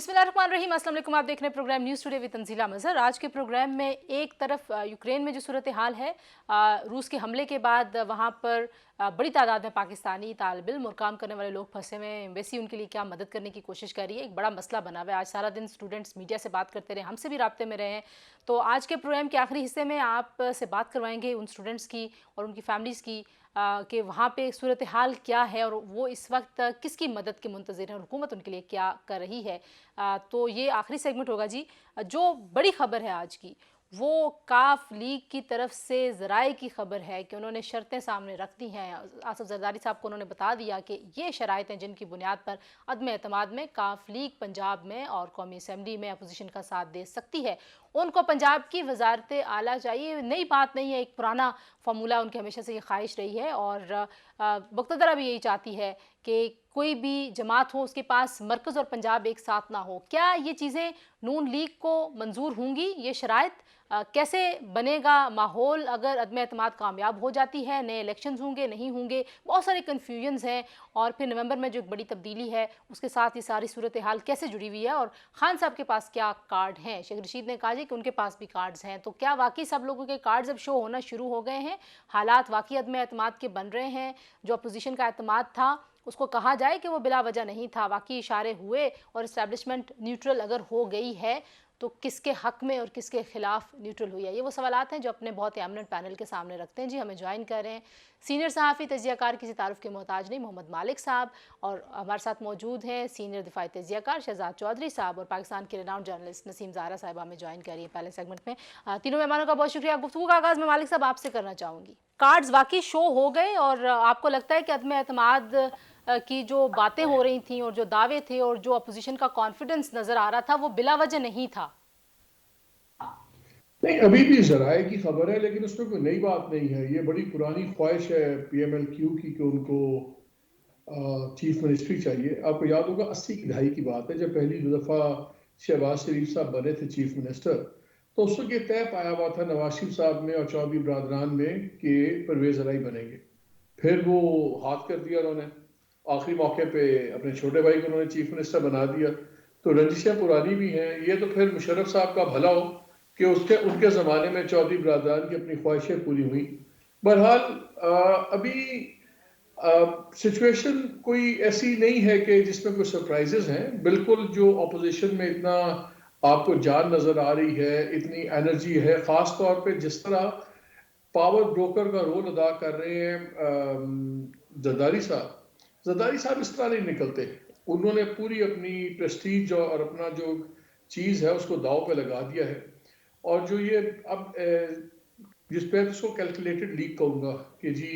बिस्मिल्लाहिर्रहमानिर्रहीम, अस्सलाम वालेकुम। आप देख रहे हैं programme news today with Tanzeela Mazhar. आज के प्रोग्राम में एक तरफ यूक्रेन में जो सूरत हाल है, रूस के हमले के बाद वहाँ पर बड़ी तादाद में पाकिस्तानी तालिब इल्म और काम करने वाले लोग फंसे हुए हैं। एम्बेसी उनके लिए क्या मदद करने की कोशिश कर रही है, एक बड़ा मसला बना हुआ है। आज सारा दिन स्टूडेंट्स मीडिया से बात करते रहे, हमसे भी राब्ते में रहे हैं। तो आज के प्रोग्राम के आखिरी हिस्से में आप से बात करवाएंगे उन स्टूडेंट्स की और उनकी फैमिलीज़ की कि वहाँ पे सूरत हाल क्या है और वो इस वक्त किसकी मदद के मुंतज़िर हैं और हुकूमत उनके लिए क्या कर रही है। तो ये आखिरी सेगमेंट होगा जी। जो बड़ी खबर है आज की, वो काफ लीग की तरफ से ज़राए की खबर है कि उन्होंने शर्तें सामने रख दी हैं। आसफ जरदारी साहब को उन्होंने बता दिया कि ये शराइत हैं जिनकी बुनियाद पर अदम एतमाद में काफ लीग पंजाब में और कौमी असम्बली में अपोजिशन का साथ दे सकती है। उनको पंजाब की वजारत आला चाहिए, नई बात नहीं है, एक पुराना फार्मूला उनकी हमेशा से ये ख्वाहिश रही है। और मुक़्तदरा भी यही चाहती है कि कोई भी जमात हो उसके पास मरकज़ और पंजाब एक साथ ना हो। क्या ये चीज़ें नून लीग को मंजूर होंगी? ये शराइत कैसे बनेगा माहौल अगर अदम एतमाद कामयाब हो जाती है? नए इलेक्शंस होंगे, नहीं होंगे? बहुत सारे कन्फ्यूजन्स हैं। और फिर नवंबर में जो एक बड़ी तब्दीली है उसके साथ ये सारी सूरत हाल कैसे जुड़ी हुई है और खान साहब के पास क्या कार्ड हैं? शेख रशीद ने कहा जी कि उनके पास भी कार्ड्स हैं। तो क्या वाकई सब लोगों के कार्ड्स अब शो होना शुरू हो गए हैं? हालात वाकई अदम एतमाद के बन रहे हैं? जो अपोजिशन का एतमाद था उसको कहा जाए कि वो बिला वजह नहीं था, वाकई इशारे हुए और इस्टेब्लिशमेंट न्यूट्रल अगर हो गई है तो किसके हक में और किसके खिलाफ न्यूट्रल हुई है? ये वो सवालात हैं जो अपने बहुत एमिनेंट पैनल के सामने रखते हैं। जी हमें ज्वाइन कर रहे हैं सीनियर सहाफ़ी तजियाकार, किसी तारुफ के मोहताज नहीं, मोहम्मद मालिक साहब। और हमारे साथ मौजूद हैं सीनियर दिफाई तजियाकार शहजाद चौधरी साहब और पाकिस्तान के रेनाउंड जर्नलिस्ट नसीम ज़ाहरा साहिबा हमें ज्वाइन कर रही है पहले सेगमेंट में। तीनों मेहमानों का बहुत शुक्रिया। गुफ्तगू का आगाज़ में मालिक साहब आपसे करना चाहूँगी। कार्ड्स वाकई शो हो गए और आपको लगता है कि अदम एतमाद की जो बातें हो रही थी और जो दावे थे और जो अपोजिशन का कॉन्फिडेंस नज़र आ रहा था वो बिला वजह नहीं था? नहीं, अभी भी ज़राए की खबर है, लेकिन उसमें कोई नई बात नहीं है। ये बड़ी पुरानी ख्वाहिश है पीएमएलक्यू की कि उनको चीफ मिनिस्ट्री चाहिए। आपको याद होगा 80 की दहाई की बात है, जब पहली दफ़ा शहबाज शरीफ साहब बने थे चीफ मिनिस्टर, तो उस वक्त ये तय पाया हुआ था नवाज शरीफ साहब में और चौधरी बरदरान में कि परवेज ज़राई बनेंगे। फिर वो हाथ कर दिया उन्होंने, आखिरी मौके पे अपने छोटे भाई को उन्होंने चीफ मिनिस्टर बना दिया। तो रंजिशें पुरानी भी हैं। ये तो फिर मुशर्रफ साहब का भला हो कि उसके उनके ज़माने में चौधरी बरदरान की अपनी ख्वाहिशें पूरी हुई। बहरहाल अभी सिचुएशन कोई ऐसी नहीं है कि जिसमें कोई सरप्राइजेस हैं। बिल्कुल जो अपोजिशन में इतना आपको जान नजर आ रही है, इतनी एनर्जी है, खास तौर पे जिस तरह पावर ब्रोकर का रोल अदा कर रहे हैं जरदारी साहब इस तरह नहीं निकलते। उन्होंने पूरी अपनी प्रेस्टीज और अपना जो चीज़ है उसको दाव पे लगा दिया है। और जो ये अब जिस पे उसको कैलकुलेटेड लीक कहूँगा कि जी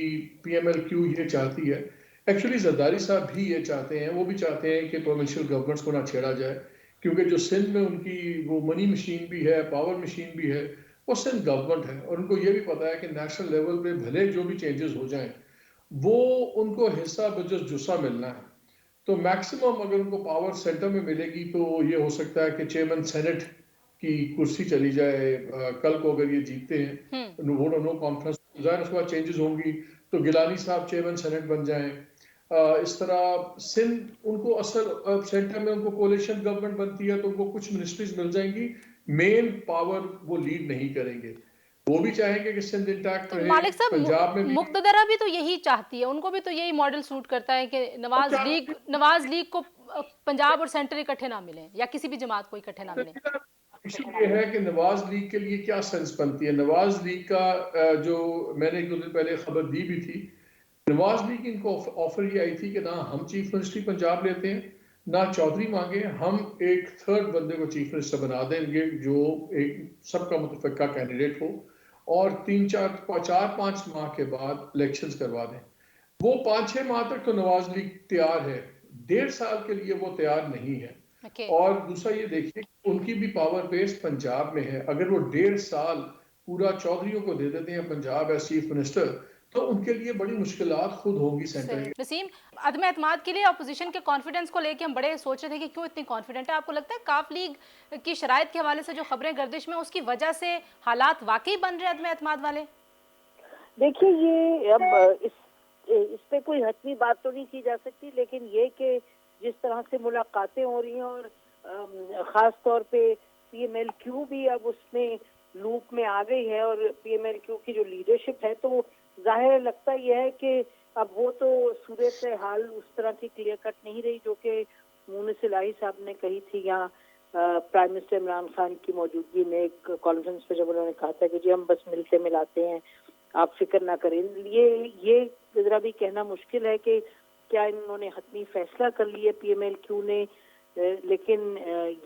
पीएमएलक्यू ये चाहती है। एक्चुअली जरदारी साहब भी ये चाहते हैं, वो भी चाहते हैं कि प्रोविंशियल गवर्नमेंट्स को ना छेड़ा जाए, क्योंकि जो सिंध में उनकी वो मनी मशीन भी है, पावर मशीन भी है, वो सिंध गवर्नमेंट है। और उनको ये भी पता है कि नेशनल लेवल पे भले जो भी चेंजेस हो जाएं, वो उनको हिस्सा बजस जुस्सा मिलना है। तो मैक्सिमम अगर उनको पावर सेंटर में मिलेगी तो ये हो सकता है कि चेयरमैन सेनेट की कुर्सी चली जाए कल को, अगर ये जीतते हैं वोट नो कॉन्फ्रेंस जाहिर उसके बाद चेंजेस होंगी तो गिलानी साहब चेयरमैन सेनेट बन जाएं। इस तरह सिंध उनको असल सेंटर में उनको कोalition गवर्नमेंट बनती है तो उनको कुछ मिनिस्ट्रीज मिल जाएंगी। मेन पावर वो लीड नहीं करेंगे। वो भी चाहेंगे कि सिंध इंटैक्ट तो रहे। मालिक साहब, पंजाब में भी मुक्तदरा भी तो यही चाहती है, उनको भी तो यही मॉडल सूट करता है कि नवाज लीग को पंजाब और सेंटर इकट्ठे ना मिले या किसी भी जमात को इकट्ठे ना मिले। इशू ये है कि नवाज लीग के लिए क्या सेंस बनती है। नवाज लीग का जो मैंने एक दो दिन पहले खबर दी भी थी, नवाज लीग इनको ऑफर ये आई थी कि ना हम चीफ मिनिस्ट्री पंजाब लेते हैं, ना चौधरी मांगे, हम एक थर्ड बंदे को चीफ मिनिस्टर बना देंगे जो एक सबका मुतफिका कैंडिडेट हो, और 4-5 माह के बाद इलेक्शंस करवा दें। वो 5-6 माह तक तो नवाज लीग तैयार है, 1.5 साल के लिए वो तैयार नहीं है। ओके। और दूसरा ये देखिए उनकी भी पावर बेस पंजाब में है। अगर वो 1.5 साल पूरा चौधरियों को दे देते हैं पंजाब एज चीफ मिनिस्टर, तो उनके लिए बड़ी मुश्किलात खुद होंगी सेंटर सही के। नसीम, अदम एतमाद के लिए अपोजिशन के कॉन्फिडेंस को लेके हम बड़े सोच रहे थे कि क्यों इतनी कॉन्फिडेंट है। आपको लगता है काफ लीग की शराइत के हवाले से जो खबरें गर्दिश में उसकी वजह से हालात वाकई बन रहे हैं अदम एतमाद वाले? देखिए, ये अब इस पे कोई हतमी बात तो नहीं की जा सकती, लेकिन ये कि जिस तरह से मुलाकातें हो रही हैं और खास तौर पे पीएमएलक्यू भी अब उसमें लूप में आ गई है और पीएमएलक्यू की जो लीडरशिप है, तो जाहिर लगता यह है कि अब वो तो सूरत हाल उस तरह की क्लियर कट नहीं रही जो कि मुनीस इलाही साहब ने कही थी यहाँ प्राइम मिनिस्टर इमरान खान की मौजूदगी में एक कॉन्फ्रेंस पे, जब उन्होंने कहा था कि जी हम बस मिलते मिलाते हैं, आप फिक्र ना करें। ये जरा भी कहना मुश्किल है कि क्या इन्होंने हतमी फैसला कर लिया पीएमएलक्यू ने, लेकिन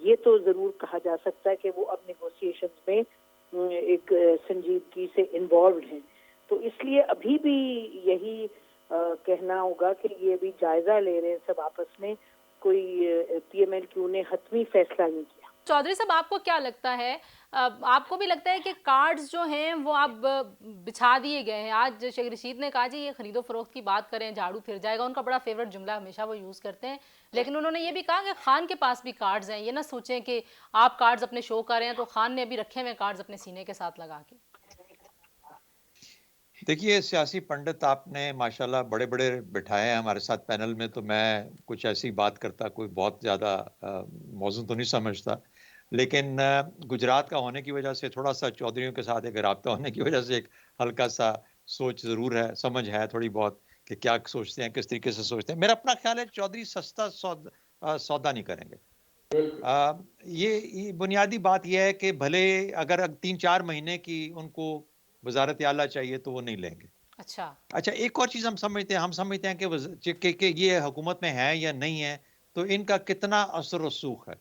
ये तो जरूर कहा जा सकता है कि वो अब नेगोशिएशंस में एक संजीदगी से इन्वॉल्व हैं। तो इसलिए अभी भी यही कहना होगा कि ये भी जायजा ले रहे हैं सब आपस में, कोई पीएमएलक्यू ने हतमी फैसला नहीं किया। चौधरी साहब, आपको क्या लगता है, आपको भी लगता है कि कार्ड्स जो हैं वो अब बिछा दिए गए हैं? आज शेख रशीद ने कहा जी ये खरीदो फरोख्त की बात करें झाड़ू फिर जाएगा, उनका बड़ा फेवरेट जुमला हमेशा वो यूज़ करते हैं। लेकिन उन्होंने ये भी कहा कि खान के पास भी कार्ड्स हैं, ये ना सोचें कि आप कार्ड्स अपने शो कर रहे हैं, तो खान ने अभी रखे हुए कार्ड्स अपने सीने के साथ लगा के। देखिए, सियासी पंडित आपने माशाल्लाह बड़े बड़े बिठाए हैं हमारे साथ पैनल में, तो मैं कुछ ऐसी बात करता कोई बहुत ज़्यादा मौजूद तो नहीं समझता, लेकिन गुजरात का होने की वजह से, थोड़ा सा चौधरियों के साथ एक राब्ता होने की वजह से एक हल्का सा सोच ज़रूर है, समझ है थोड़ी बहुत कि क्या सोचते हैं, किस तरीके से सोचते हैं। मेरा अपना ख्याल है चौधरी सस्ता सौदा नहीं करेंगे। ये बुनियादी बात यह है कि भले अगर 3-4 महीने की उनको वजारत आला चाहिए तो वो नहीं लेंगे। अच्छा, एक और चीज़ हम समझते हैं कि ये हुकूमत में है या नहीं है, तो इनका कितना असर रसूख है।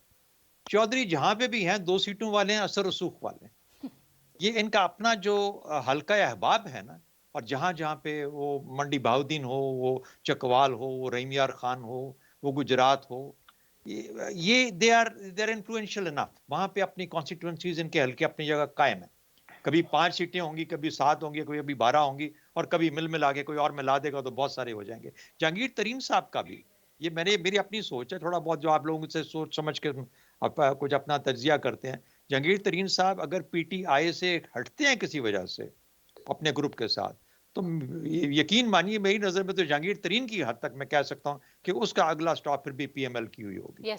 चौधरी जहां पे भी हैं 2 सीटों वाले हैं, असर रसूख वाले हैं। ये इनका अपना जो हल्का अहबाब है ना, और जहां जहां पे वो मंडी बहाउद्दीन हो, वो चकवाल हो, वो रहीम यार खान हो, वो गुजरात हो, ये दे आर इन्फ्लुएंशियल इनफ। वहां पे अपनी कॉन्स्टिट्यूएंसीज इनके हल्के अपनी जगह कायम है। कभी 5 सीटें होंगी, कभी 7 होंगी, कभी 12 होंगी, और कभी मिला के कोई और मिला देगा तो बहुत सारे हो जाएंगे। जहांगीर तरीन साहब का भी, ये मेरी अपनी सोच है, थोड़ा बहुत जो आप लोगों से सोच समझ के कुछ अपना तज्जिया करते हैं। जहांगीर तरीन साहब अगर पीटीआई से हटते हैं किसी वजह से अपने ग्रुप के साथ, तो यकीन मानिए मेरी नजर में तो जहांगीर तरीन की हद तक मैं कह सकता हूं कि उसका अगला स्टॉप फिर भी पीएमएलक्यू ही होगी।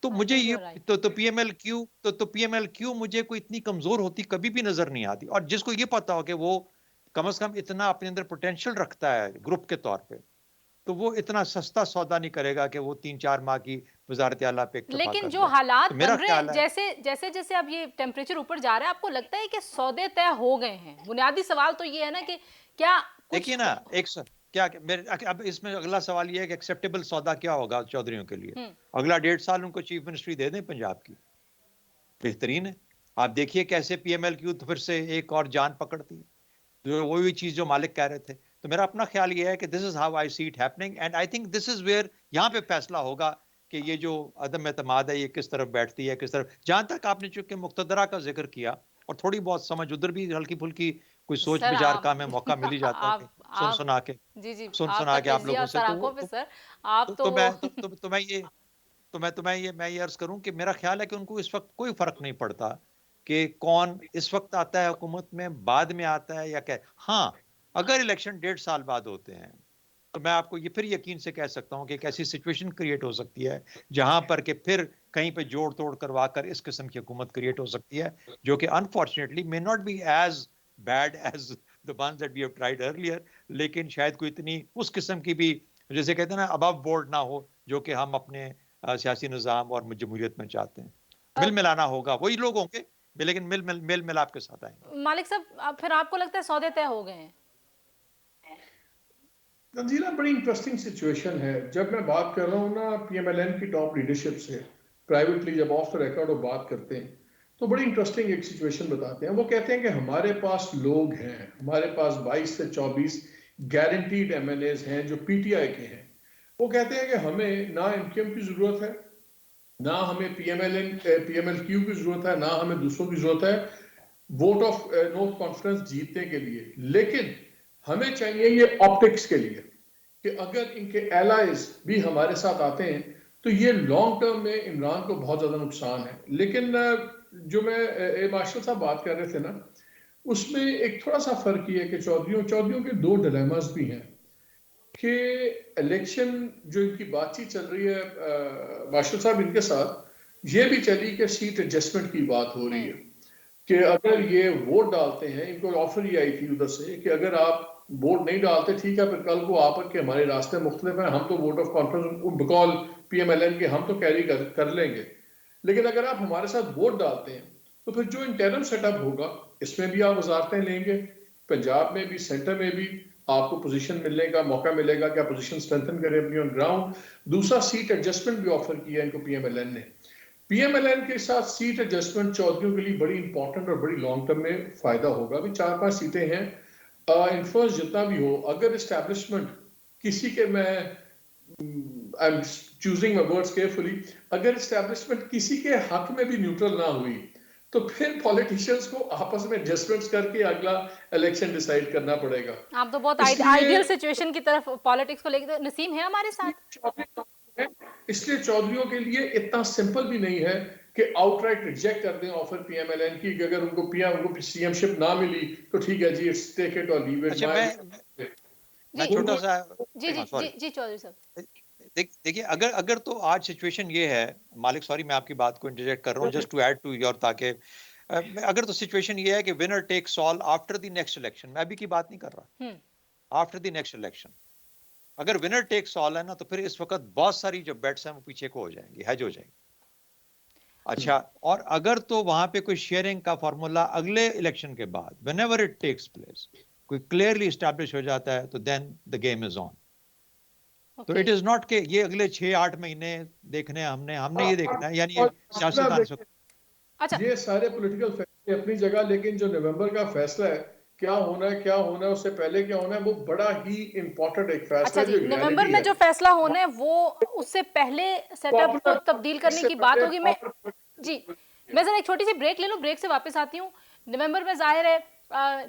तो मुझे ये तो पीएमएलक्यू मुझे कोई इतनी कमजोर होती कभी भी नजर नहीं आती। और जिसको ये पता हो कि वो कम से कम इतना अपने अंदर पोटेंशियल रखता है ग्रुप के तौर पे, तो वो इतना सस्ता सौदा नहीं करेगा कि वो 3-4 माह की वजारत आला पे। लेकिन जो हालात बन रहे हैं, जैसे अब ये टेम्परेचर ऊपर जा रहा है, आपको लगता है कि सौदे तय हो गए हैं? बुनियादी सवाल तो ये है ना कि क्या देखिए ना, क्या मेरे अब इसमें अगला सवाल ये है कि एक्सेप्टेबल सौदा क्या होगा चौधरियों के लिए? अगला 1.5 साल उनको चीफ मिनिस्ट्री दे दें पंजाब की, बेहतरीन है। आप देखिए कैसे पीएमएलक्यू तो फिर से एक और जान पकड़ती है, जो वही चीज जो मालिक कह रहे थे। तो मेरा अपना ख्याल ये है कि this is how I see it happening, and I think this is where यहाँ पे फैसला होगा कि ये जो अदम एतमाद है ये किस तरफ बैठती है, किस तरफ। जहां तक आपने चूंकि मुक्तदरा का जिक्र किया और थोड़ी बहुत समझ उधर भी हल्की फुल्की कोई सोच विचार का हमें मौका मिल ही जाता है सुना के आप लोगों से, तो मैं ये अर्ज करूं कि मेरा ख्याल है कि उनको इस वक्त कोई फर्क नहीं पड़ता कि कौन इस वक्त आता है हुकूमत में, बाद में आता है या क्या। हाँ, अगर इलेक्शन 1.5 साल बाद होते हैं तो मैं आपको ये फिर यकीन से कह सकता हूं कि एक ऐसी सिचुएशन क्रिएट हो सकती है जहां पर कि फिर कहीं पे जोड़ तोड़ करवा कर इस किस्म की हुकूमत क्रिएट हो सकती है, जो कि unfortunately may not be as bad as the ones that we have tried earlier, लेकिन शायद कोई इतनी उस किस्म की भी, जैसे कहते हैं ना, अबव बोर्ड ना हो जो कि हम अपने सियासी निज़ाम और जमहूरियत में चाहते हैं। मिल मिलाना होगा, वही लोग होंगे लेकिन मिल मिलाप के साथ आएंगे। मालिक साहब, फिर आपको लगता है सौदे तय हो गए हैं? तंजीला, बड़ी इंटरेस्टिंग सिचुएशन है। जब मैं बात कर रहा हूँ ना पीएमएलएन की टॉप लीडरशिप से प्राइवेटली, जब ऑफ द रिकॉर्ड वो बात करते हैं तो बड़ी इंटरेस्टिंग एक सिचुएशन बताते हैं। वो कहते हैं कि हमारे पास लोग हैं, हमारे पास 22 से 24 गारंटीड एमएनएज हैं जो पीटीआई के हैं। वो कहते हैं कि हमें ना एमक्यूएम की जरूरत है, ना हमें पीएमएलक्यू की जरूरत है, ना हमें दूसरों की जरूरत है वोट ऑफ नो कॉन्फिडेंस जीतने के लिए, लेकिन हमें चाहिए ये ऑप्टिक्स के लिए कि अगर इनके एलाइज भी हमारे साथ आते हैं तो ये लॉन्ग टर्म में इमरान को बहुत ज्यादा नुकसान है। लेकिन जो मैं मार्शल साहब बात कर रहे थे ना, उसमें एक थोड़ा सा फर्क ये है कि चौधरियों के 2 डिलेमास भी हैं कि इलेक्शन जो इनकी बातचीत चल रही है मार्शल साहब इनके साथ, ये भी चली कि सीट एडजस्टमेंट की बात हो रही है कि अगर ये वोट डालते हैं, इनको ऑफर ही आई थी उधर से कि अगर आप वोट नहीं डालते ठीक है, फिर कल को आप कि हमारे रास्ते मुख्तलिफ हैं, हम तो वोट ऑफ कॉन्फ्रेंस बकौल PMLN के हम तो कैरी कर लेंगे, लेकिन अगर आप हमारे साथ वोट डालते हैं तो फिर जो इंटरम सेटअप होगा इसमें भी आप वजारतें लेंगे, पंजाब में भी सेंटर में भी आपको पोजीशन मिलने का मौका मिलेगा कि आप पोजीशन स्ट्रेंथन करें अपनी ऑन ग्राउंड। दूसरा, सीट एडजस्टमेंट भी ऑफर किया इनको PMLN ने। PMLN के साथ सीट एडजस्टमेंट चौधरियों के लिए बड़ी इंपॉर्टेंट और बड़ी लॉन्ग टर्म में फायदा होगा। अभी 4-5 सीटें हैं, इन्फ्लुएंस जितना भी हो, अगर एस्टैब्लिशमेंट किसी के, मैं I am choosing my words carefully, अगर एस्टैब्लिशमेंट किसी के हक में भी न्यूट्रल ना हुई तो फिर पॉलिटिशियंस को आपस में एडजस्टमेंट्स करके अगला इलेक्शन डिसाइड करना पड़ेगा। आप तो बहुत इसलिए आइडियल सिचुएशन की तरफ पॉलिटिक्स को लेकर, नसीम है हमारे साथ। इसलिए चौधरियों के लिए इतना सिंपल भी नहीं है कि आउटराइट रिजेक्ट कर दें ऑफर PMLN की कि अगर उनको सीएमशिप ना मिली तो ठीक है जी, इट्स टेक इट और लीव इट। अच्छा, मैं जी छोटा सा जी जी जी जी चौधरी साहब, देखिए, अगर तो आज सिचुएशन ये है, मालिक सॉरी मैं आपकी बात को इंटरजेक्ट कर रहा हूँ just to add to your, ताकि अगर तो सिचुएशन ये है कि winner takes all after the next election, मैं अभी की बात नहीं कर रहा, आफ्टर द नेक्स्ट इलेक्शन अगर विनर टेक्स ऑल है ना, तो फिर इस वक्त बहुत सारी जो बेट्स हैं वो पीछे को हो जाएंगी, हैज हो जाएंगी। अच्छा, और अगर तो वहां पे कोई शेयरिंग का फॉर्मूला अगले इलेक्शन के बाद व्हेनेवर इट टेक्स प्लेस कोई क्लियरली एस्टैब्लिश हो जाता है, तो then the game is on. तो इट इज नॉट के ये अगले 6-8 महीने देखने हमने ये देखना है, यानी सियासतदान। अच्छा, ये सारे पॉलिटिकल फैसले अपनी जगह, लेकिन जो नवंबर का फैसला है क्या होना है उससे पहले क्या होना है, वो बड़ा ही इंपॉर्टेंट एक फैसला अच्छा है जी, जो नवंबर reality में है। जो फैसला होना है वो उससे पहले सेटअप को तब्दील करने की बात होगी। मैं जरा एक छोटी सी ब्रेक ले लूं, ब्रेक से वापस आती हूँ। नवंबर में जाहिर है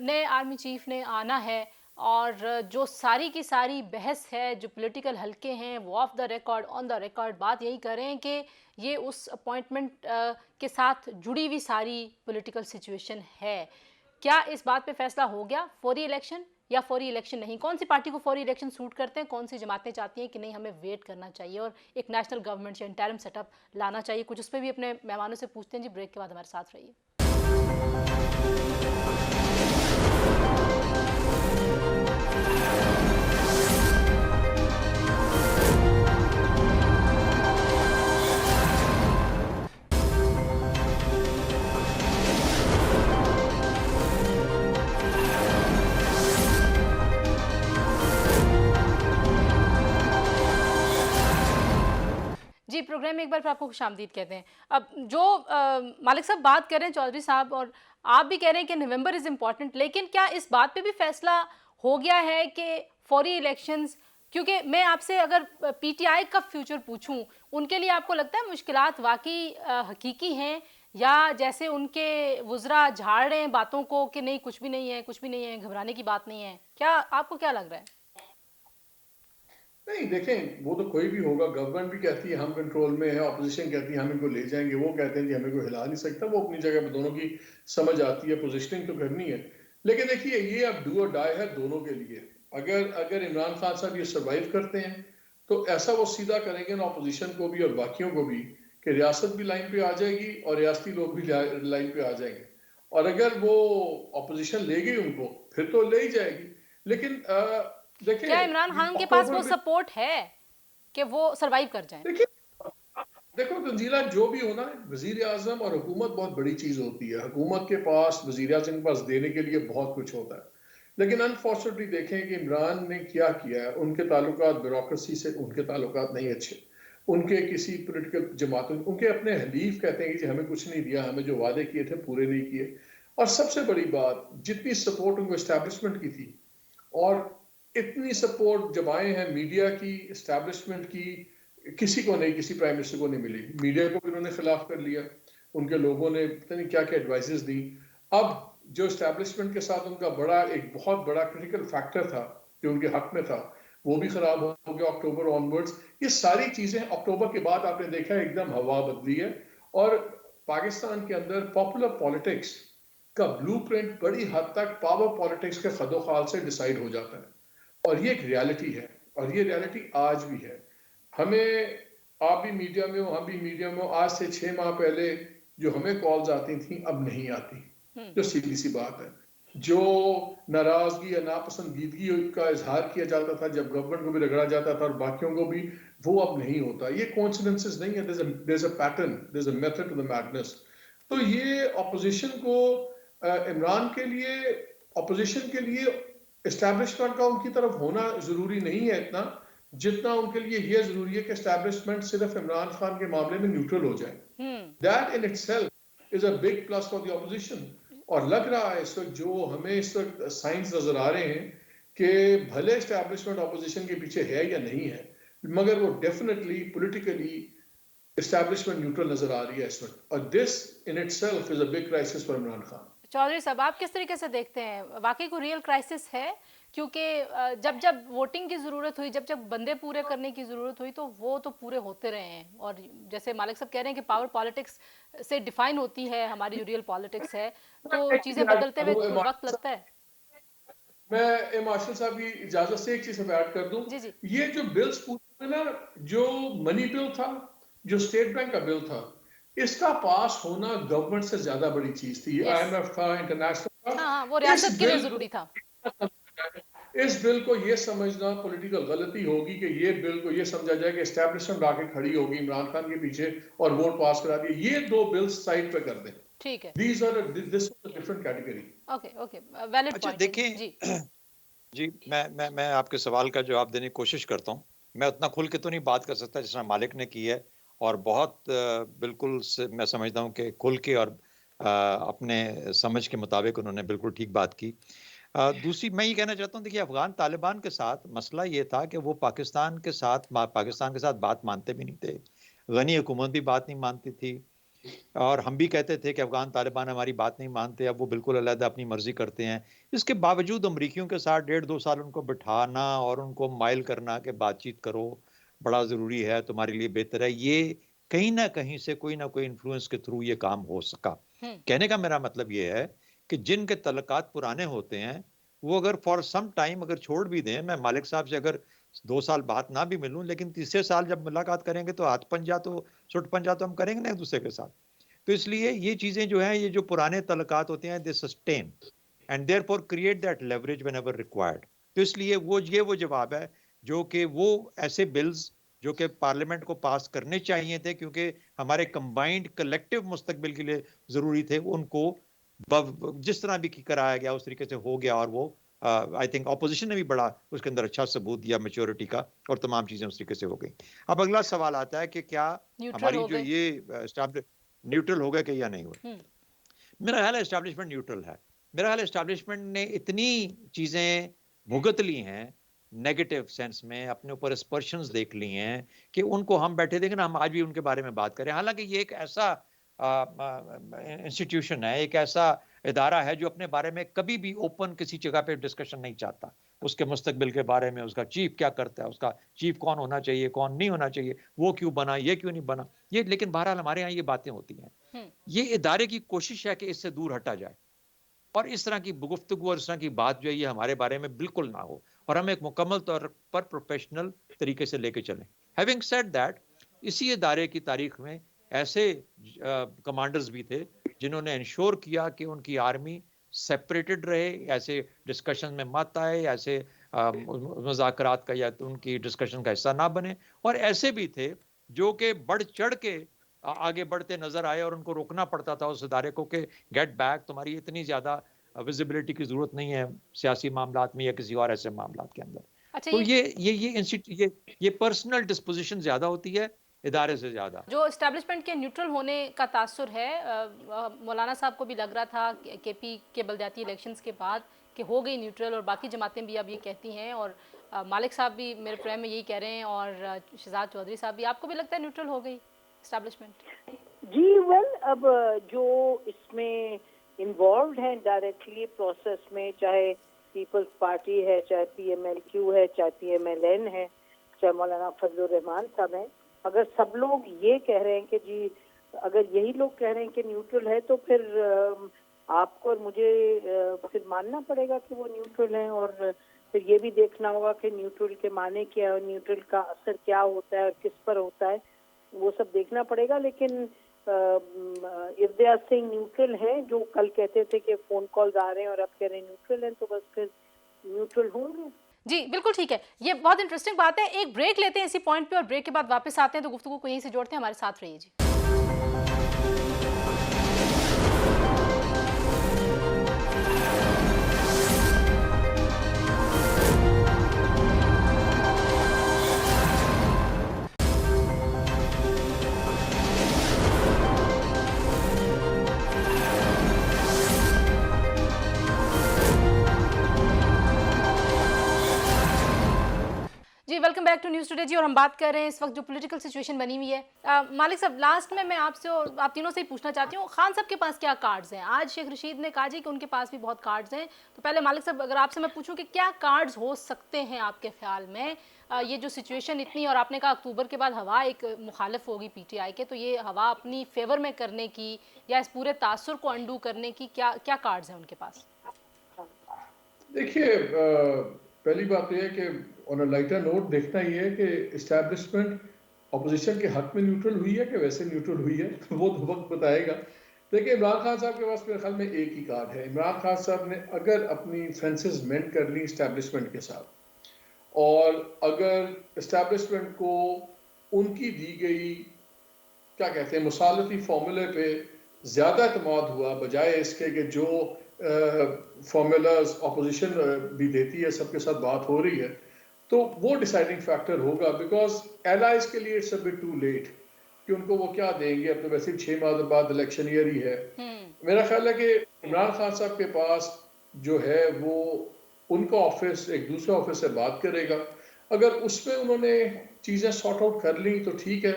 नए आर्मी चीफ ने आना है, और जो सारी की सारी बहस है, जो पॉलिटिकल हलके हैं वो of the record on the record बात यही कर रहे हैं कि ये उस अपॉइंटमेंट के साथ जुड़ी हुई सारी पॉलिटिकल सिचुएशन है। क्या इस बात पे फैसला हो गया, फौरी इलेक्शन या फौरी इलेक्शन नहीं? कौन सी पार्टी को फौरी इलेक्शन सूट करते हैं, कौन सी जमातें चाहती हैं कि नहीं हमें वेट करना चाहिए और एक नेशनल गवर्नमेंट या इंटरिम सेटअप लाना चाहिए? कुछ उस पर भी अपने मेहमानों से पूछते हैं जी, ब्रेक के बाद हमारे साथ रहिए। जी, प्रोग्राम में एक बार फिर आपको खुशामदीद कहते हैं। अब जो मालिक साहब बात कर रहे हैं, चौधरी साहब, और आप भी कह रहे हैं कि नवंबर इज़ इम्पॉर्टेंट, लेकिन क्या इस बात पे भी फैसला हो गया है कि फौरी इलेक्शंस? क्योंकि मैं आपसे अगर PTI का फ्यूचर पूछूं, उनके लिए आपको लगता है मुश्किलात वाकई हकीकी हैं, या जैसे उनके वुज़रा झाड़ रहे हैं बातों को कि नहीं कुछ भी नहीं है, कुछ भी नहीं है, घबराने की बात नहीं है? क्या आपको क्या लग रहा है? नहीं, देखें, वो तो कोई भी होगा, गवर्नमेंट भी कहती है हम कंट्रोल में है, ऑपोजिशन कहती है हम इनको ले जाएंगे, वो कहते हैं कि हमें कोई हिला नहीं सकता। वो अपनी जगह पे दोनों की समझ आती है, पोजिशनिंग तो करनी है। लेकिन देखिए, ये अब डू और डाई है दोनों के लिए। अगर इमरान खान साहब ये सर्वाइव करते हैं तो ऐसा वो सीधा करेंगे ना ऑपोजिशन को भी और बाकियों को भी कि रियासत भी लाइन पे आ जाएगी और रियासती लोग भी लाइन पे आ जाएंगे। और अगर वो ऑपोजिशन ले गई उनको, फिर तो ले ही जाएगी। लेकिन देखिए, क्या इमरान खान के पास वो सपोर्ट है कि वो सरवाइव कर जाएं? देखो तंजीला, जो भी होना है, वजीर आजम और हुकूमत बहुत बड़ी चीज होती है। हुकूमत के पास, वजीर आजम के पास देने के लिए बहुत कुछ होता है। लेकिन अनफॉर्चुनेटली देखें कि इमरान ने क्या किया है। उनके ताल्लुकात ब्यूरोक्रेसी से, उनके ताल्लुकात नहीं अच्छे। उनके किसी पॉलिटिकल जमातों, उनके अपने हलीफ कहते हैं कि हमें कुछ नहीं दिया, हमें जो वादे किए थे पूरे नहीं किए। और सबसे बड़ी बात, जितनी सपोर्ट उनको एस्टैब्लिशमेंट की थी और इतनी सपोर्ट जब आए हैं मीडिया की, एस्टैब्लिशमेंट की, किसी को नहीं, किसी प्राइम मिनिस्टर को नहीं मिली। मीडिया को भी उन्होंने खिलाफ कर लिया, उनके लोगों ने पता नहीं क्या क्या एडवाइसेस दी। अब जो एस्टैब्लिशमेंट के साथ उनका एक बहुत बड़ा क्रिटिकल फैक्टर था जो उनके हक में था, वो भी खराब हो गया अक्टूबर ऑनवर्ड्स। ये सारी चीजें अक्टूबर के बाद आपने देखा एकदम हवा बदली है। और पाकिस्तान के अंदर पॉपुलर पॉलिटिक्स का ब्लूप्रिंट बड़ी हद तक पावर पॉलिटिक्स के खदोखाल से डिसाइड हो जाता है। और ये एक रियलिटी है, और ये रियलिटी आज भी है। हमें आप भी मीडिया में हो, हम भी मीडिया में हो, आज से 6 माह पहले जो हमें कॉल्स आती थी अब नहीं आती, जो सीधी सी बात है। जो नाराजगी या नापसंदीदगी का इजहार किया जाता था जब गवर्नमेंट को भी रगड़ा जाता था और बाकियों को भी, वो अब नहीं होता। ये कोइंसिडेंसेस नहीं है, there is a pattern, there is a method to the madness. तो ये ऑपोजिशन को इमरान के लिए, ऑपोजिशन के लिए एस्टैब्लिशमेंट का उनकी तरफ होना जरूरी नहीं है इतना, जितना उनके लिए यह जरूरी है कि एस्टैब्लिशमेंट सिर्फ इमरान खान के मामले में न्यूट्रल हो जाए। That in itself is a big plus for the opposition. और लग रहा है इस वक्त, जो हमें इस वक्त साइंस नजर आ रहे हैं कि भले एस्टैब्लिशमेंट ऑपोजिशन के पीछे है या नहीं है, मगर वो डेफिनेटली पॉलिटिकली एस्टैब्लिशमेंट न्यूट्रल नजर आ रही है इस वक्त। और this in itself is a big crisis for Imran Khan. Chaudhry साहब, आप किस तरीके से देखते हैं, वाकई को रियल क्राइसिस है? क्योंकि जब जब वोटिंग की ज़रूरत हुई, जब जब बंदे पूरे करने की ज़रूरत हुई, तो वो तो पूरे होते रहे हैं। और जैसे मालिक साहब कह रहे हैं कि पावर पॉलिटिक्स से डिफाइन होती है हमारी जो रियल पॉलिटिक्स है, तो चीज़ें बदलते हुए वक्त लगता है। मैं मार्शल साहब की इजाजत से एक चीज ऐड कर दूं। जी जी। ये जो बिल्स पूछे ना, जो मनी बिल था, जो स्टेट बैंक का बिल था, इसका पास होना गवर्नमेंट से ज्यादा बड़ी चीज थी। IMF था, इंटरनेशनल हाँ हाँ, वो था। रियासत के लिए जरूरी था। इस बिल को ये समझना पॉलिटिकल गलती होगी कि ये बिल को ये समझा जाए कि एस्टैब्लिशमेंट आके खड़ी होगी इमरान खान के पीछे और वोट पास करा दिए। ये दो बिल्स साइड पे कर दें। ठीक है। These are this different category. Okay okay, valid अच्छा पॉइंट है देखिए जी। जी, मैं आपके सवाल का जवाब देने की कोशिश करता हूँ। मैं उतना खुल के तो नहीं बात कर सकता जिस तरह मालिक ने की है, और बहुत बिल्कुल मैं समझता हूँ कि खुल के और अपने समझ के मुताबिक उन्होंने बिल्कुल ठीक बात की। दूसरी मैं ये कहना चाहता हूँ, देखिए अफगान तालिबान के साथ मसला ये था कि वो पाकिस्तान के साथ बात मानते भी नहीं थे। गनी हुकूमत भी बात नहीं मानती थी, और हम भी कहते थे कि अफगान तालिबान हमारी बात नहीं मानते, अब वो बिल्कुल अलग अपनी मर्जी करते हैं। इसके बावजूद अमरीकियों के साथ 1.5-2 साल उनको बिठाना और उनको माइल करना कि बातचीत करो, बड़ा ज़रूरी है, तुम्हारे लिए बेहतर है, ये कहीं ना कहीं से कोई ना कोई इन्फ्लुएंस के थ्रू ये काम हो सका। कहने का मेरा मतलब ये है कि जिनके तल्लुकात पुराने होते हैं, वो अगर फॉर सम टाइम अगर छोड़ भी दें, मैं मालिक साहब से अगर 2 साल बाद ना भी मिलूं, लेकिन तीसरे साल जब मुलाकात करेंगे तो हाथ पंजा तो सुट पंजा तो हम करेंगे ना एक दूसरे के साथ। तो इसलिए ये चीजें जो हैं, ये जो पुराने तल्लुकात होते हैं, they sustain and therefore create that leverage whenever required. तो इसलिए वो जवाब है जो कि वो ऐसे बिल्स जो कि पार्लियामेंट को पास करने चाहिए थे, क्योंकि हमारे कंबाइंड कलेक्टिव मुस्तकबिल के लिए जरूरी थे, उनको जिस तरह भी कराया गया उस तरीके से हो गया। और वो आई थिंक ऑपोजिशन ने भी बड़ा उसके अंदर अच्छा सबूत दिया मेच्योरिटी का, और तमाम चीजें उस तरीके से हो गई। अब अगला सवाल आता है कि क्या हमारी जो ये न्यूट्रल हो गया कि या नहीं हुआ। मेरा ख्याल है एस्टैब्लिशमेंट न्यूट्रल है। मेरा ख्याल है एस्टैब्लिशमेंट ने इतनी चीजें भुगत ली हैं नेगेटिव सेंस में, अपने ऊपर स्पर्शंस देख ली हैं, कि उनको हम बैठे देखें ना, हम आज भी उनके बारे में बात करें। हालांकि ये एक ऐसा इंस्टीट्यूशन है, एक ऐसा इदारा है जो अपने बारे में कभी भी ओपन किसी जगह पे डिस्कशन नहीं चाहता, उसके मुस्तकबिल के बारे में, उसका चीफ क्या करता है, उसका चीफ कौन होना चाहिए, कौन नहीं होना चाहिए, वो क्यों बना, ये क्यों नहीं बना, ये। लेकिन बहरहाल हमारे यहाँ ये बातें होती हैं। ये इदारे की कोशिश है कि इससे दूर हटा जाए, और इस तरह की गुफ्तगू और इस तरह की बात जो है ये हमारे बारे में बिल्कुल ना हो, और हम एक मुकम्मल तौर पर प्रोफेशनल तरीके से लेके चलें। हैविंग सेड दैट, इसी इदारे की तारीख में ऐसे कमांडर्स भी थे जिन्होंने इंश्योर किया कि उनकी आर्मी सेपरेटेड रहे, ऐसे डिस्कशन में मत आए, ऐसे मुज़ाकरात का या उनकी डिस्कशन का हिस्सा ना बने। और ऐसे भी थे जो कि बढ़ चढ़ के आगे बढ़ते नजर आए, और उनको रोकना पड़ता था उस इदारे को कि गेट बैक, तुम्हारी इतनी ज्यादा विजिबिलिटी की जरूरत नहीं है सियासी मामलात में या किसी और ऐसे मामलात के अंदर। अच्छा, तो ये पर्सनल डिस्पोजिशन ज्यादा होती है इदारे से ज्यादा। जो एस्टैब्लिशमेंट के न्यूट्रल होने का तासुर है, मौलाना साहब को भी लग रहा था केपी के बलदियाती इलेक्शंस के बाद कि हो गई न्यूट्रल, और बाकी जमातें भी अब ये कहती हैं, और मालिक साहब भी मेरे प्रेम में यही कह रहे हैं, और शहजाद चौधरी साहब भी। आपको भी लगता है न्यूट्रल हो गई एस्टैब्लिशमेंट? जी वेल, अब जो इसमें इन्वॉल्व हैं डायरेक्टली प्रोसेस में, चाहे पीपल्स पार्टी है, चाहे PMLQ है, चाहे PMLN है, चाहे मौलाना फजलुर रहमान साहब हैं, अगर सब लोग ये कह रहे हैं कि जी, अगर यही लोग कह रहे हैं कि न्यूट्रल है, तो फिर आपको और मुझे फिर मानना पड़ेगा कि वो न्यूट्रल हैं, और फिर ये भी देखना होगा कि न्यूट्रल के माने क्या है, न्यूट्रल का असर क्या होता है और किस पर होता है। वो सब देखना पड़ेगा। लेकिन if they are saying neutral है, जो कल कहते थे कि फोन कॉल्स आ रहे हैं और अब कह रहे हैं न्यूट्रल है, तो बस फिर न्यूट्रल होंगे। जी बिल्कुल ठीक है, ये बहुत इंटरेस्टिंग बात है। एक ब्रेक लेते हैं इसी पॉइंट पे और ब्रेक के बाद वापस आते हैं तो गुफ्तगू को यहीं से जोड़ते हैं। हमारे साथ रहिए जी। जी welcome back to news today जी। और हम बात कर रहे हैं इस वक्त जो पॉलिटिकल सिचुएशन बनी हुई है। मालिक साहब, लास्ट में मैं आपसे और आप तीनों से ही पूछना चाहती हूँ, खान साहब के पास क्या कार्ड्स हैं? आज शेख रशीद ने कहा जी कि उनके पास भी बहुत कार्ड्स हैं। तो पहले मालिक साहब, अगर आपसे मैं पूछूं कि क्या कार्ड्स हो सकते हैं आपके ख्याल में? ये जो सिचुएशन इतनी, और आपने कहा अक्टूबर के बाद हवा एक मुखालिफ होगी पीटीआई के, तो ये हवा अपनी फेवर में करने की या इस पूरे तासुर को अंडू करने की क्या क्या कार्ड्स हैं उनके पास? देखिए, पहली बात तो यह है कि ऑन अ लाइटर नोट देखना ही है कि इस्टेब्लिशमेंट अपोजिशन के हक में न्यूट्रल हुई है कि वैसे न्यूट्रल हुई है। वो तो वक्त बताएगा। देखिए, इमरान खान साहब के पास मेरे ख्याल में एक ही कार्ड है। इमरान खान साहब ने अगर अपनी फेंसेस मेंट कर ली इस्टेब्लिशमेंट के साथ, और अगर इस्टेब्लिशमेंट को उनकी दी गई क्या कहते हैं मुसालती फॉर्मूले पे ज़्यादा एतमाद हुआ, बजाय इसके कि जो फॉर्मूलाज अपोजिशन भी देती है, सबके साथ बात हो रही है, तो वो डिसाइडिंग फैक्टर होगा। बिकॉज एलाइज के लिए it's a bit too late कि उनको वो क्या देंगे। अब तो वैसे 6 माह बाद इलेक्शन ईयर ही है। मेरा ख्याल है कि इमरान खान साहब के पास जो है वो उनका ऑफिस एक दूसरे ऑफिस से बात करेगा। अगर उसमें उन्होंने चीज़ें सॉर्ट आउट कर ली तो ठीक है।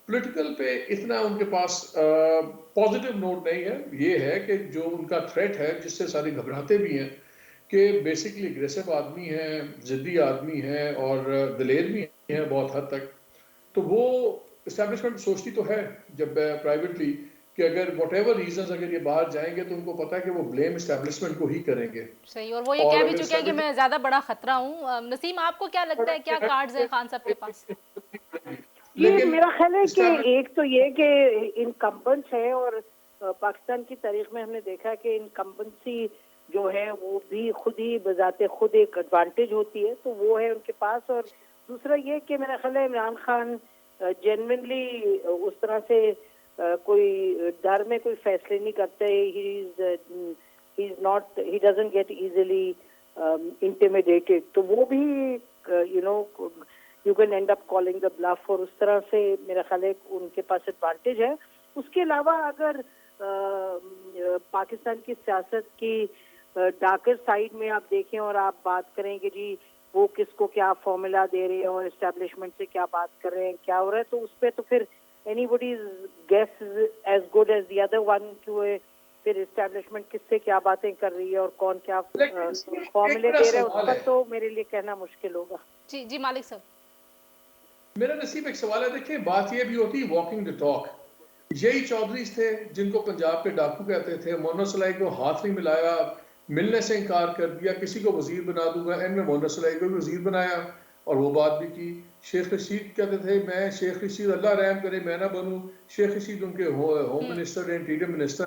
पॉलिटिकल पे इतना उनके पास पॉजिटिव नोट नहीं है। ये है कि जो उनका थ्रेट है, जिससे सारे घबराते भी हैं, कि बेसिकली एग्रेसिव आदमी है, जिद्दी आदमी है और दलेर भी है बहुत हद तक। तो वो इस्टेब्लिशमेंट सोचती तो है जब प्राइवेटली कि अगर वट एवर रीजन अगर ये बाहर जाएंगे तो उनको पता है कि वो ब्लेम इस्टेब्लिशमेंट को ही करेंगे। सही, और वो ये कह भी चुके हैं कि मैं ज्यादा बड़ा खतरा हूँ। नसीम, आपको क्या लगता है, क्या कार्ड्स हैं खान साहब के पास? ये मेरा ख्याल है कि एक तो ये कि इनकम्बेंस है, और पाकिस्तान की तारीख में हमने देखा कि इनकम्बेंसी जो है वो भी खुद ही बजाते खुद एक एडवांटेज होती है, तो वो है उनके पास। और दूसरा ये कि मेरा ख्याल है इमरान खान जेन्युइनली उस तरह से कोई डर में कोई फैसले नहीं करते। He is not, he doesn't get easily intimidated. तो वो भी you can end up calling the bluff, और उस तरह से मेरा ख्याल है उनके पास एडवांटेज है। उसके अलावा अगर पाकिस्तान की सियासत की डार्कर साइड में आप देखें और आप बात करें कि जी वो किसको क्या फॉर्मूला दे रहे हैं और एस्टेब्लिशमेंट से क्या बात कर रहे हैं, क्या हो रहा है, तो उस पर तो फिर anybody's guess as good as the other one कि फिर एस्टेब्लिशमेंट किससे क्या बातें कर रही है और कौन क्या फॉर्मूले दे रहे हैं, उस पर तो मेरे लिए कहना मुश्किल होगा। जी जी मालिक साहब, मेरा नसीब एक सवाल है। देखिए, बात ये भी होती है वॉकिंग द टॉक। यही चौधरी थे जिनको पंजाब के डाकू कहते थे। मोहम्मद सलाई को हाथ नहीं मिलाया, मिलने से इनकार कर दिया, किसी को वजीर बना दूंगा, इनमें मोहम्मद सलाई को भी वजीर बनाया और वो बात भी की। शेख रशीद कहते थे मैं शेख रशीद अल्लाह रहम करे मैं ना बनूं। शेख रशीद उनके होम मिनिस्टर, इंटीरियर मिनिस्टर।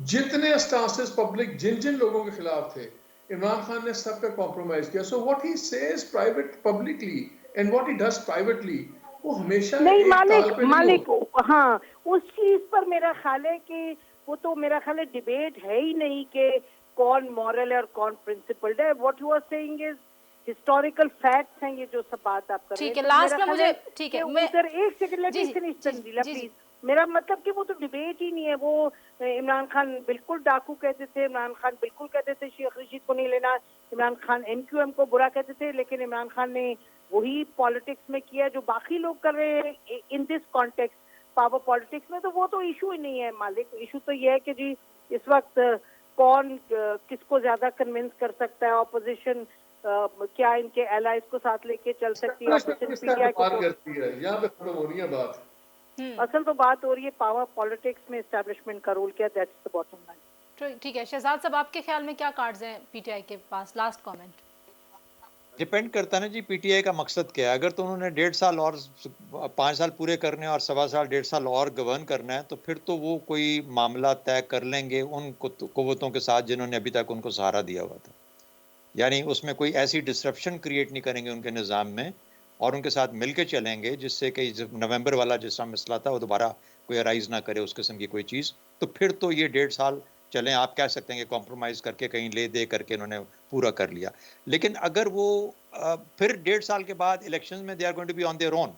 जितने स्टांसेस पब्लिक जिन जिन लोगों के खिलाफ थे, इमरान खान ने सबका कॉम्प्रोमाइज किया। So what he says private publicly and what he does privately, वो हमेशा नहीं एक ताल पे मालिक हाँ, उस चीज पर मेरा ख्याल है कि वो तो मेरा ख्याल है डिबेट है ही नहीं कि कौन मॉरल है और कौन प्रिंसिपल्ड है। What you are saying is historical facts हैं, ये जो सब बात आप कर रहे हैं। ठीक है, लास्ट में मुझे ठीक है, मैं उधर एक second let me finish Tanzila please. मेरा मतलब कि वो तो डिबेट ही नहीं है। वो इमरान खान बिल्कुल डाकू कहते थे, इमरान खान बिल्कुल कहते थे शेख रशीद को नहीं लेना, इमरान खान एनक्यूएम को बुरा कहते थे, लेकिन इमरान खान ने वही पॉलिटिक्स में किया जो बाकी लोग कर रहे हैं in this context power politics में। तो वो तो इशू ही नहीं है मालिक। इशू तो ये है कि जी इस वक्त कौन किसको ज्यादा कन्विंस कर सकता है। ऑपोजिशन क्या इनके एलाइज को साथ लेके चल सकती है, यहाँ पे खत्म हो रही है बात। असल तो बात हो रही है पावर पॉलिटिक्स में एस्टेब्लिशमेंट का रोल क्या, दैट्स द बॉटम लाइन। ठीक है, शहजाद साहब आपके ख्याल में क्या कार्ड्स हैं पीटीआई के पास? Last comment. डिपेंड करता है ना जी पीटीआई का मकसद क्या है। अगर तो उन्होंने 1.5 साल और 5 साल पूरे करने और 1.25 साल 1.5 साल और गवर्न करना है, तो फिर तो वो कोई मामला तय कर लेंगे उन कुव्वतों के साथ जिन्होंने अभी तक उनको सहारा दिया हुआ था। यानी उसमें कोई ऐसी डिसरप्शन क्रिएट नहीं करेंगे उनके निज़ाम में और उनके साथ मिलके चलेंगे जिससे कि जब नवंबर वाला जैसा मसला था वो दोबारा कोई अराइज ना करे उस किस्म की कोई चीज़। तो फिर तो ये 1.5 साल चलें, आप कह सकते हैं कि कॉम्प्रोमाइज़ करके कहीं ले दे करके उन्होंने पूरा कर लिया। लेकिन अगर वो फिर 1.5 साल के बाद इलेक्शंस में they are going to be on their own,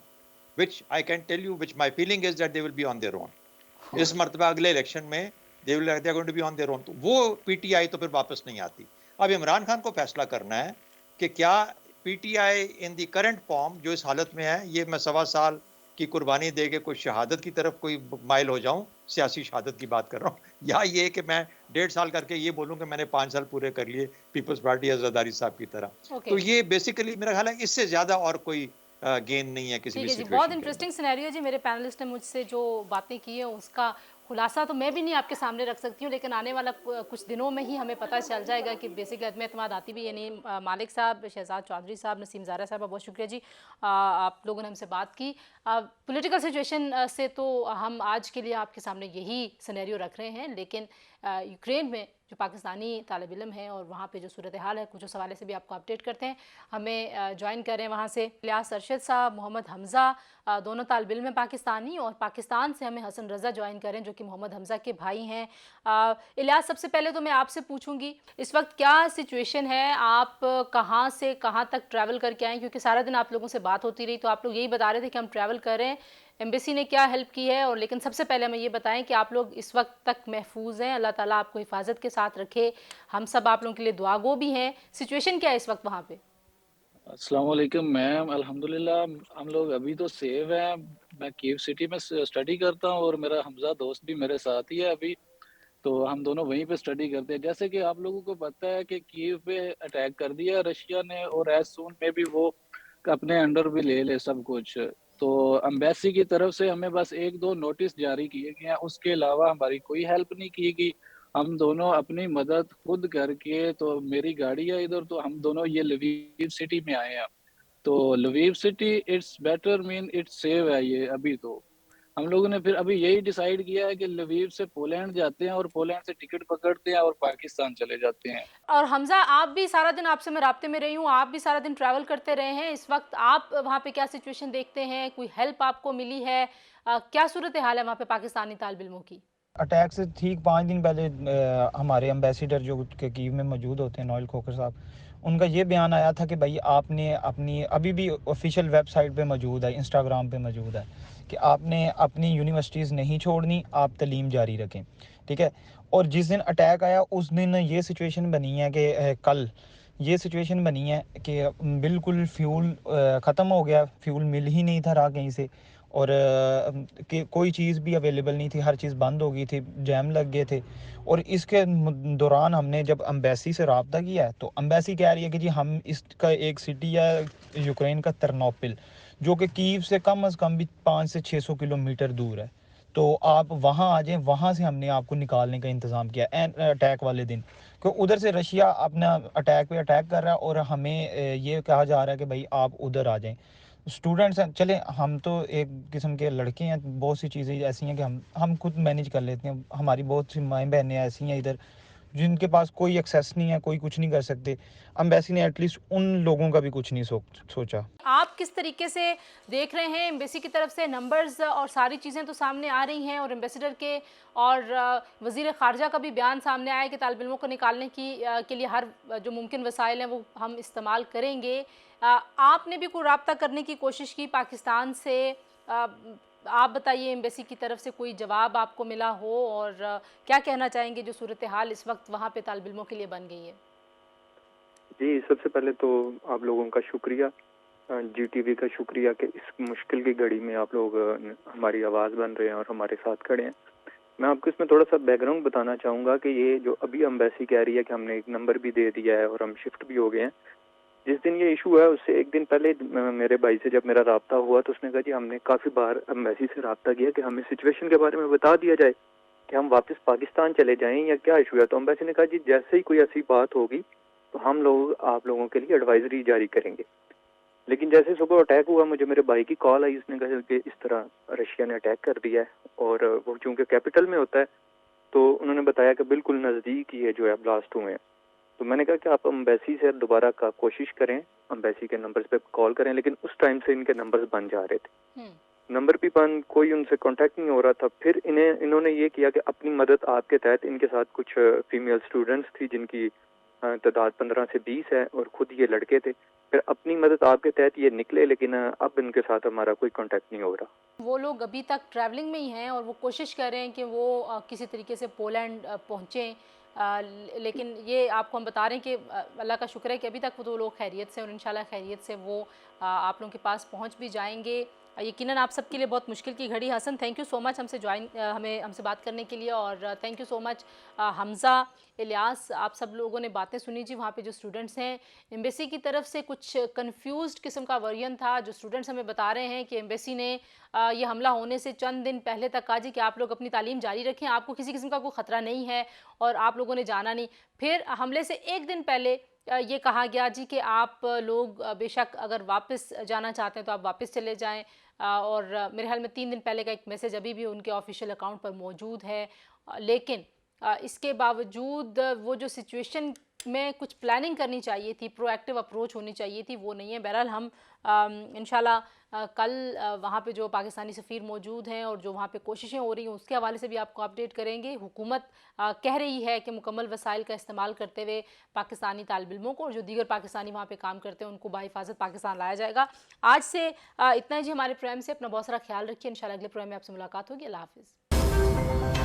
which I can tell you, which my feeling is that they will be on their own. इस मर्तबा अगले इलेक्शन में they are going to be on their own, तो वो PTI तो फिर वापस नहीं आती। अब इमरान खान को फैसला करना है कि क्या PTI in the current form जो इस हालत में है, ये मैं 1.25 साल की कुर्बानी दे के कोई शहादत की तरफ कोई माइल हो जाऊं, सियासी शहादत की बात कर रहा हूँ, या ये कि मैं 1.5 साल करके ये बोलूं कि मैंने 5 साल पूरे कर लिए पीपल्स पार्टी या जरदारी साहब की तरह। तो ये बेसिकली मेरा ख्याल है इससे ज्यादा और कोई गेन नहीं है किसी भी ठीक है जी, सिचुएशन बहुत के इंटरेस्टिंग अंदर। सिनेरियो जी। मेरे पैनलिस्ट ने मुझसे जो बातें की है उसका खुलासा तो मैं भी नहीं आपके सामने रख सकती हूँ, लेकिन आने वाला कुछ दिनों में ही हमें पता चल जाएगा कि बेसिकली अदम एतमाद आती भी यानी मालिक साहब, शहजाद चौधरी साहब, नसीम ज़ारा साहब, बहुत शुक्रिया जी आप लोगों ने हमसे बात की। पॉलिटिकल सिचुएशन से तो हम आज के लिए आपके सामने यही सिनेरियो रख रहे हैं, लेकिन यूक्रेन में जो पाकिस्तानी तालिब इल्म है और वहाँ पे जो सूरत हाल है, कुछ उस हवाले से भी आपको अपडेट करते हैं। हमें ज्वाइन कर रहे हैं वहाँ से इलियास अरशद साहब, मोहम्मद हमज़ा, दोनों तालिब इल्म हैं पाकिस्तानी, और पाकिस्तान से हमें हसन रज़ा ज्वाइन करें जो कि मोहम्मद हमज़ा के भाई हैं। इलियास, सबसे पहले तो मैं आपसे पूछूंगी इस वक्त क्या सिचुएशन है, आप कहाँ से कहाँ तक ट्रैवल करके आए, क्योंकि सारा दिन आप लोगों से बात होती रही तो आप लोग यही बता रहे थे कि हम ट्रैवल कर रहे हैं, एम्बेसी ने क्या हेल्प की है, और लेकिन सबसे पहले हमें ये बताएं कि आप लोग इस वक्त तक महफूज हैं, अल्लाह ताला आपको हिफाजत के साथ रखे, हम सब आप लोगों के लिए दुआगो भी हैं। सिचुएशन क्या है इस वक्त वहाँ पे? अस्सलाम वालेकुम मैम, अल्हम्दुलिल्लाह हम लोग अभी तो सेव हैं। मैं कीव सिटी में स्टडी करता हूँ और मेरा हमजा दोस्त भी मेरे साथ ही है अभी, तो हम दोनों वहीं पे स्टडी करते हैं। जैसे कि आप लोगों को पता है कि कीव पे अटैक कर दिया रशिया ने और एज सून में भी वो अपने अंडर भी ले ले सब कुछ। तो एम्बेसी की तरफ से हमें बस 1-2 नोटिस जारी किए गए हैं, उसके अलावा हमारी कोई हेल्प नहीं की गई। हम दोनों अपनी मदद खुद करके, तो मेरी गाड़ी है इधर, तो हम दोनों ये लवीव सिटी में आए हैं। तो Lviv city it's better mean it's save है ये अभी। तो हम लोगों ने फिर अभी यही डिसाइड किया है कि लवीव से पोलैंड जाते हैं और पोलैंड से टिकट पकड़ते हैं और पाकिस्तान चले जाते हैं। और हमजा, आप भी सारा दिन, आपसे मैं राब्ते में रही हूँ, आप भी सारा दिन ट्रैवल करते रहे हैं, इस वक्त आप वहाँ पे क्या सिचुएशन देखते हैं, कोई हेल्प आपको मिली है, क्या सूरत हाल है वहाँ पे पाकिस्तानी तालिब इल्मों की? अटैक से ठीक 5 दिन पहले हमारे एम्बेसडर जो के कीव में मौजूद होते हैं, नोएल खोकर साहब, उनका ये बयान आया था कि भाई आपने अपनी, अभी भी ऑफिशियल वेबसाइट पे मौजूद है, इंस्टाग्राम पे मौजूद है, कि आपने अपनी यूनिवर्सिटीज़ नहीं छोड़नी, आप तालीम जारी रखें, ठीक है। और जिस दिन अटैक आया उस दिन ये सिचुएशन बनी है कि कल ये सिचुएशन बनी है कि बिल्कुल फ्यूल ख़त्म हो गया, फ्यूल मिल ही नहीं था रहा कहीं से, और कि कोई चीज़ भी अवेलेबल नहीं थी, हर चीज़ बंद हो गई थी, जैम लग गए थे। और इसके दौरान हमने जब एम्बेसी से रब्ता किया है तो एम्बेसी कह रही है कि जी हम इसका एक सिटी है यूक्रेन का तरनोपिल, जो कि कीव से कम से कम भी 500 से 600 किलोमीटर दूर है, तो आप वहाँ आ जाएं, वहाँ से हमने आपको निकालने का इंतज़ाम किया अटैक वाले दिन, क्योंकि उधर से रशिया अपना अटैक पे अटैक कर रहा है और हमें ये कहा जा रहा है कि भाई आप उधर आ जाएं। स्टूडेंट्स हैं, चले हम तो एक किस्म के लड़के हैं, बहुत सी चीज़ें ऐसी हैं कि हम खुद मैनेज कर लेते हैं। हमारी बहुत सी माएँ बहनें ऐसी हैं इधर जिनके पास कोई एक्सेस नहीं है, कोई कुछ नहीं कर सकते। एम्बेसी ने एटलीस्ट उन लोगों का भी कुछ नहीं सोचा। आप किस तरीके से देख रहे हैं एम्बेसी की तरफ से नंबर्स और सारी चीज़ें तो सामने आ रही हैं, और एम्बेसडर के और वज़ीर ख़ारजा का भी बयान सामने आया कि तालिब इल्मों को निकालने के लिए हर जो मुमकिन वसाइल हैं वो हम इस्तेमाल करेंगे। आपने भी कोई रब्ता करने की कोशिश की पाकिस्तान से? आप बताइए, एम्बेसी की तरफ से कोई जवाब आपको मिला हो, और क्या कहना चाहेंगे जो सूरत हाल इस वक्त वहाँ पे तालिब इल्मों के लिए बन गई है? जी, सबसे पहले तो आप लोगों का शुक्रिया, GTV का शुक्रिया कि इस मुश्किल की घड़ी में आप लोग हमारी आवाज़ बन रहे हैं और हमारे साथ खड़े हैं। मैं आपको इसमें थोड़ा सा बैकग्राउंड बताना चाहूँगा कि ये जो अभी एम्बेसी कह रही है कि हमने एक नंबर भी दे दिया है और हम शिफ्ट भी हो गए हैं। जिस दिन ये इशू है उससे एक दिन पहले मेरे भाई से जब मेरा रब्ता हुआ तो उसने कहा जी हमने काफ़ी बार एम्बेसी से रब्ता किया कि हमें सिचुएशन के बारे में बता दिया जाए कि हम वापस पाकिस्तान चले जाएँ या क्या इशू है। तो एम्बेसी ने कहा जी जैसे ही कोई ऐसी बात होगी तो हम लोग आप लोगों के लिए एडवाइजरी जारी करेंगे। लेकिन जैसे सुबह अटैक हुआ, मुझे मेरे भाई की कॉल आई, उसने कहा कि इस तरह रशिया ने अटैक कर दिया है, और वो चूंकि कैपिटल में होता है तो उन्होंने बताया कि बिल्कुल नज़दीक ही है जो है ब्लास्ट हुए हैं। तो मैंने कहा कि आप अम्बेसी से दोबारा का कोशिश करें, अम्बेसी के नंबर्स पे कॉल करें, लेकिन उस टाइम से इनके नंबर्स बन जा रहे थे, नंबर भी बंद, कोई उनसे कांटेक्ट नहीं हो रहा था। फिर इन्होंने ये किया कि अपनी मदद आपके तहत, इनके साथ कुछ फीमेल स्टूडेंट्स थी जिनकी तादाद 15 से 20 है, और खुद ये लड़के थे। फिर अपनी मदद आपके तहत ये निकले, लेकिन अब इनके साथ हमारा कोई कांटेक्ट नहीं हो रहा। वो लोग अभी तक ट्रैवलिंग में ही हैं और वो कोशिश कर रहे हैं कि वो किसी तरीके से पोलैंड पहुँचें, लेकिन ये आपको हम बता रहे हैं कि अल्लाह का शुक्र है कि अभी तक वो लोग खैरियत से, और इंशाल्लाह खैरियत से वो आप लोगों के पास पहुंच भी जाएंगे। यकीनन आप सबके लिए बहुत मुश्किल की घड़ी। Hasan, thank you so much हमसे बात करने के लिए, और thank you so much Hamza, Ilyas, आप सब लोगों ने बातें सुनी जी। वहाँ पे जो स्टूडेंट्स हैं, एम्बेसी की तरफ से कुछ कंफ्यूज्ड किस्म का वर्जन था। जो स्टूडेंट्स हमें बता रहे हैं कि एम्बेसी ने ये हमला होने से चंद दिन पहले तक कहा जी कि आप लोग अपनी तालीम जारी रखें, आपको किसी किस्म का कोई ख़तरा नहीं है, और आप लोगों ने जाना नहीं। फिर हमले से एक दिन पहले ये कहा गया जी कि आप लोग बेशक अगर वापस जाना चाहते हैं तो आप वापस चले जाएं, और मेरे ख्याल में 3 दिन पहले का एक मैसेज अभी भी उनके ऑफिशियल अकाउंट पर मौजूद है। लेकिन इसके बावजूद वो जो सिचुएशन में कुछ प्लानिंग करनी चाहिए थी, प्रोएक्टिव अप्रोच होनी चाहिए थी, वो नहीं है। बहरहाल हम इंशाल्लाह कल वहाँ पे जो पाकिस्तानी सफ़ीर मौजूद हैं और जो वहाँ पे कोशिशें हो रही हैं उसके हवाले से भी आपको अपडेट करेंगे। हुकूमत कह रही है कि मुकम्मल वसाइल का इस्तेमाल करते हुए पाकिस्तानी तालिब इल्मों को और जो दीगर पाकिस्तानी वहाँ पे काम करते हैं उनको बाहिफाजत पाकिस्तान लाया जाएगा। आज से इतना ही जी हमारे प्रोग्राम से। अपना बहुत सारा ख्याल रखिए। इंशाल्लाह अगले प्रोग्राम में आपसे मुलाकात होगी। अल्लाह हाफिज़।